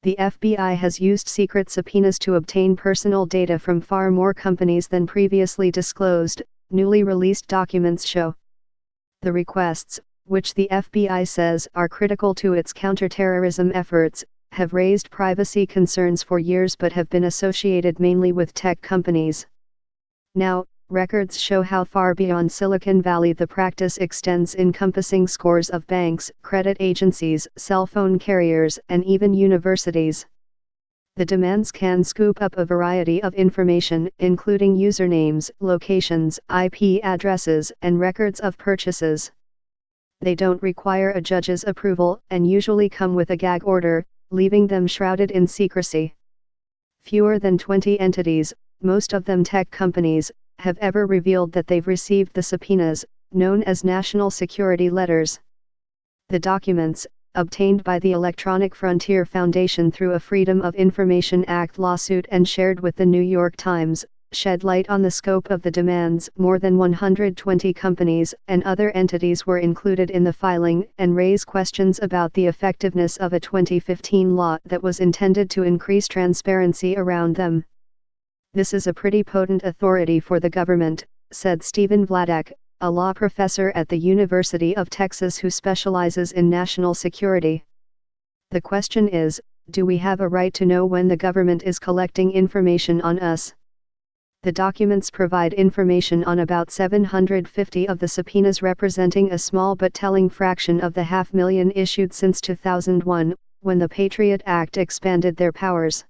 the FBI has used secret subpoenas to obtain personal data from far more companies than previously disclosed, newly released documents show. The requests, which the FBI says are critical to its counterterrorism efforts, have raised privacy concerns for years but have been associated mainly with tech companies. Now, records show how far beyond Silicon Valley the practice extends, encompassing scores of banks, credit agencies, cell phone carriers, and even universities. The demands can scoop up a variety of information, including usernames, locations, IP addresses, and records of purchases. They don't require a judge's approval, and usually come with a gag order, leaving them shrouded in secrecy. Fewer than 20 entities, most of them tech companies, have ever revealed that they've received the subpoenas, known as national security letters. The documents, obtained by the Electronic Frontier Foundation through a Freedom of Information Act lawsuit and shared with the New York Times, shed light on the scope of the demands. More than 120 companies and other entities were included in the filing and raise questions about the effectiveness of a 2015 law that was intended to increase transparency around them. "This is a pretty potent authority for the government," said Stephen Vladeck, a law professor at the University of Texas who specializes in national security. "The question is, do we have a right to know when the government is collecting information on us?" The documents provide information on about 750 of the subpoenas, representing a small but telling fraction of the 500,000 issued since 2001, when the Patriot Act expanded their powers.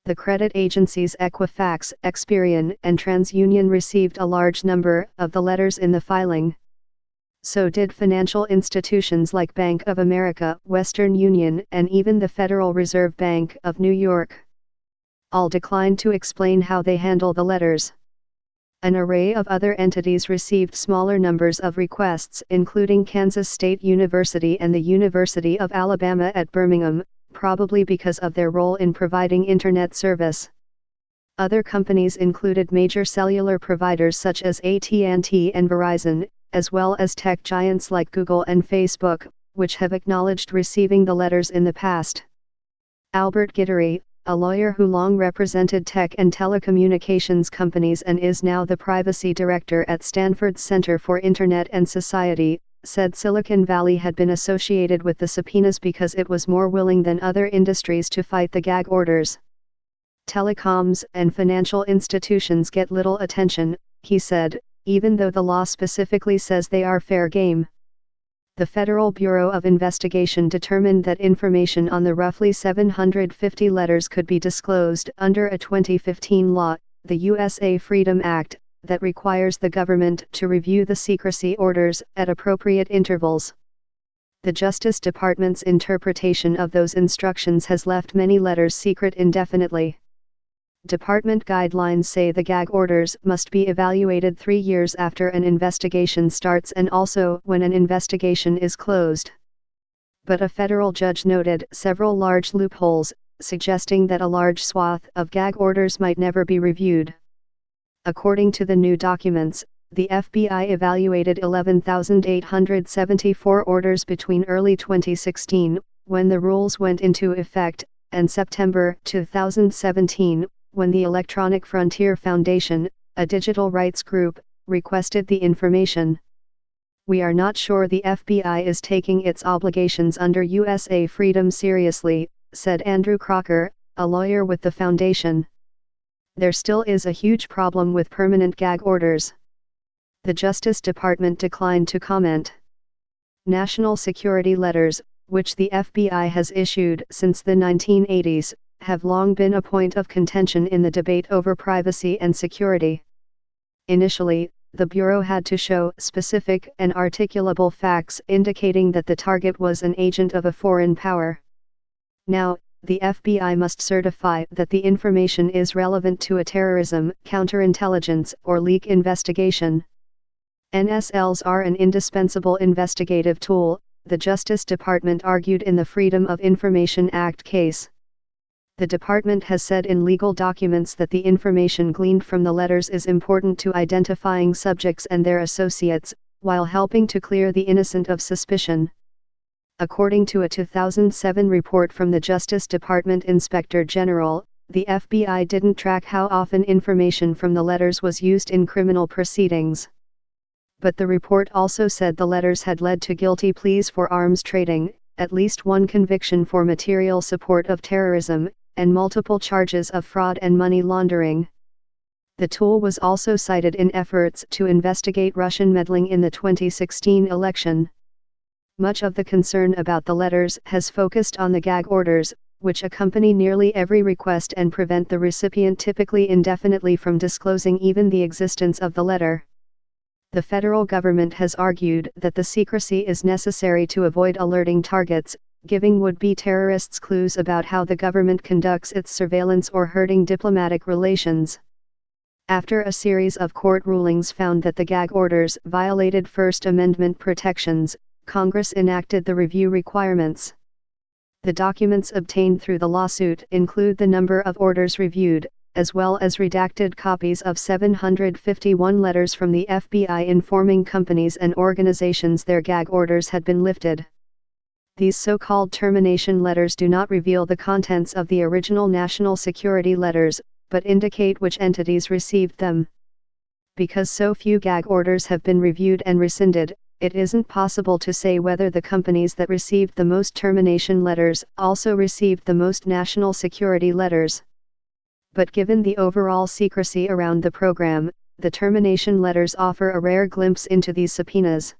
The credit agencies Equifax, Experian, and TransUnion received a large number of the letters in the filing. So did financial institutions like Bank of America, Western Union, and even the Federal Reserve Bank of New York. All declined to explain how they handle the letters. An array of other entities received smaller numbers of requests, including Kansas State University and the University of Alabama at Birmingham, probably because of their role in providing Internet service. Other companies included major cellular providers such as AT&T and Verizon, as well as tech giants like Google and Facebook, which have acknowledged receiving the letters in the past. Albert Guidry, a lawyer who long represented tech and telecommunications companies and is now the privacy director at Stanford's Center for Internet and Society, said Silicon Valley had been associated with the subpoenas because it was more willing than other industries to fight the gag orders. "Telecoms and financial institutions get little attention," he said, "even though the law specifically says they are fair game." The Federal Bureau of Investigation determined that information on the roughly 750 letters could be disclosed under a 2015 law, the USA Freedom Act, that requires the government to review the secrecy orders at appropriate intervals. The Justice Department's interpretation of those instructions has left many letters secret indefinitely. Department guidelines say the gag orders must be evaluated 3 years after an investigation starts and also when an investigation is closed. But a federal judge noted several large loopholes, suggesting that a large swath of gag orders might never be reviewed. According to the new documents, the FBI evaluated 11,874 orders between early 2016, when the rules went into effect, and September 2017, when the Electronic Frontier Foundation, a digital rights group, requested the information. "We are not sure the FBI is taking its obligations under USA Freedom seriously," said Andrew Crocker, a lawyer with the foundation. "There still is a huge problem with permanent gag orders." The Justice Department declined to comment. National security letters, which the FBI has issued since the 1980s, have long been a point of contention in the debate over privacy and security. Initially, the Bureau had to show specific and articulable facts indicating that the target was an agent of a foreign power. Now, the FBI must certify that the information is relevant to a terrorism, counterintelligence, or leak investigation. NSLs are an indispensable investigative tool, the Justice Department argued in the Freedom of Information Act case. The department has said in legal documents that the information gleaned from the letters is important to identifying subjects and their associates, while helping to clear the innocent of suspicion. According to a 2007 report from the Justice Department Inspector General, the FBI didn't track how often information from the letters was used in criminal proceedings. But the report also said the letters had led to guilty pleas for arms trading, at least one conviction for material support of terrorism, and multiple charges of fraud and money laundering. The tool was also cited in efforts to investigate Russian meddling in the 2016 election. Much of the concern about the letters has focused on the gag orders, which accompany nearly every request and prevent the recipient typically indefinitely from disclosing even the existence of the letter. The federal government has argued that the secrecy is necessary to avoid alerting targets, giving would-be terrorists clues about how the government conducts its surveillance or hurting diplomatic relations. After a series of court rulings found that the gag orders violated First Amendment protections, Congress enacted the review requirements. The documents obtained through the lawsuit include the number of orders reviewed, as well as redacted copies of 751 letters from the FBI informing companies and organizations their gag orders had been lifted. These so-called termination letters do not reveal the contents of the original national security letters, but indicate which entities received them. Because so few gag orders have been reviewed and rescinded, it isn't possible to say whether the companies that received the most termination letters also received the most national security letters. But given the overall secrecy around the program, the termination letters offer a rare glimpse into these subpoenas.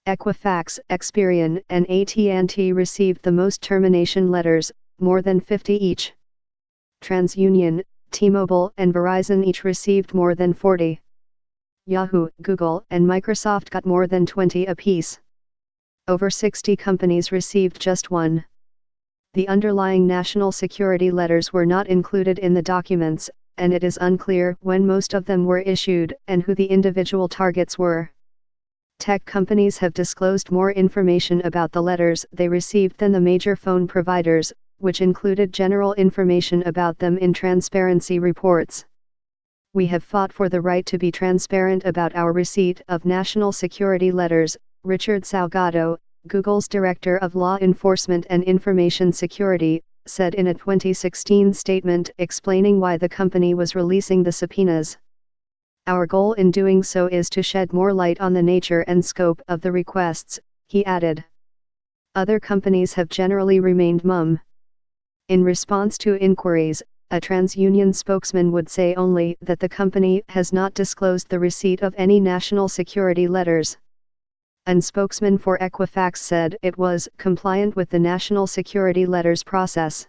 Equifax, Experian, and AT&T received the most termination letters, more than 50 each. TransUnion, T-Mobile, and Verizon each received more than 40. Yahoo, Google, and Microsoft got more than 20 apiece. Over 60 companies received just one. The underlying national security letters were not included in the documents, and it is unclear when most of them were issued and who the individual targets were. Tech companies have disclosed more information about the letters they received than the major phone providers, which included general information about them in transparency reports. We have fought for the right to be transparent about our receipt of national security letters, Richard Salgado, Google's Director of Law Enforcement and Information Security, said in a 2016 statement explaining why the company was releasing the subpoenas. Our goal in doing so is to shed more light on the nature and scope of the requests, he added. Other companies have generally remained mum. In response to inquiries, a TransUnion spokesman would say only that the company has not disclosed the receipt of any national security letters. An spokesman for Equifax said it was compliant with the national security letters process.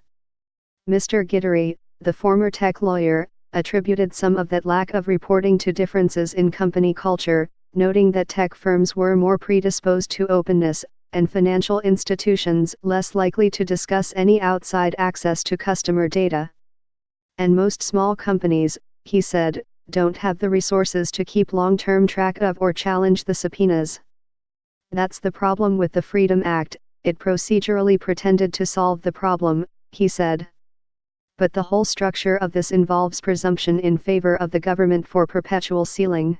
Mr. Guidry, the former tech lawyer, attributed some of that lack of reporting to differences in company culture, noting that tech firms were more predisposed to openness, and financial institutions less likely to discuss any outside access to customer data. And most small companies, he said, don't have the resources to keep long-term track of or challenge the subpoenas. That's the problem with the Freedom Act, it procedurally pretended to solve the problem, he said. But the whole structure of this involves presumption in favor of the government for perpetual sealing.